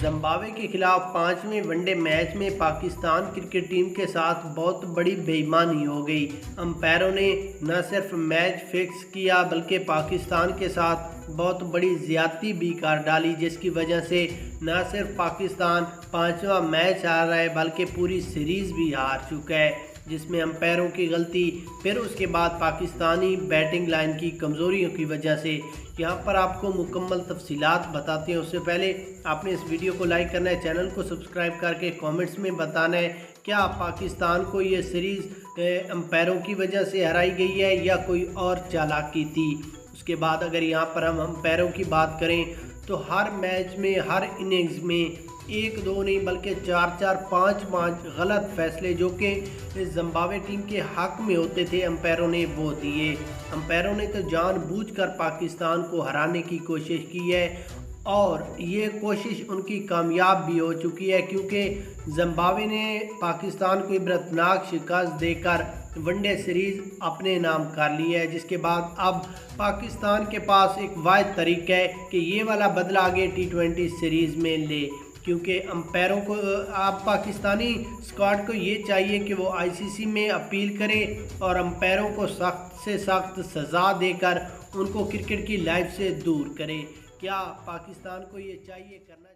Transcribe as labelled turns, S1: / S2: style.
S1: Zimbabwe کے خلاف 5ویں one day match میں پاکستان کرکٹ ٹیم کے ساتھ بہت بڑی بے ایمانی ہو گئی۔ امپائروں نے نہ صرف میچ فکس کیا بلکہ پاکستان کے ساتھ بہت بڑی زیادتی بھی کر ڈالی، جس کی وجہ سے نہ صرف پاکستان 5واں میچ ہار رہا ہے بلکہ پوری سیریز بھی ہار چکا ہے، جس میں امپائروں کی غلطی، پھر اس کے بعد پاکستانی بیٹنگ لائن کی کمزوریوں کی وجہ سے۔ یہاں پر آپ کو مکمل تفصیلات بتاتے ہیں۔ اس سے پہلے آپ نے اس ویڈیو کو لائک کرنا ہے، چینل کو سبسکرائب کر کے کامنٹس میں بتانا ہے کیا پاکستان کو یہ سیریز امپائروں کی وجہ سے ہرائی گئی ہے یا کوئی اور چالاکی تھی۔ اس کے بعد اگر یہاں پر ہم امپائروں کی بات کریں تو ہر میچ میں، ہر اننگز میں 1-2 نہیں بلکہ 4-4 5-5 غلط فیصلے جو کہ زمبابوے ٹیم کے حق میں ہوتے تھے، امپائروں نے وہ دیے۔ امپائروں نے تو جان بوجھ کر پاکستان کو ہرانے کی کوشش کی ہے اور یہ کوشش ان کی کامیاب بھی ہو چکی ہے، کیونکہ زمبابوے نے پاکستان کو عبرتناک شکست دے کر ون ڈے سیریز اپنے نام کر لی ہے، جس کے بعد اب پاکستان کے پاس ایک واحد طریقہ ہے کہ یہ والا بدلہ آگے T20 سیریز میں لے، کیونکہ امپائروں کو اب پاکستانی اسکواڈ کو یہ چاہیے کہ وہ ICC میں اپیل کرے اور امپائروں کو سخت سے سخت سزا دے کر ان کو کرکٹ کی لائف سے دور کرے۔ کیا پاکستان کو یہ چاہیے کرنا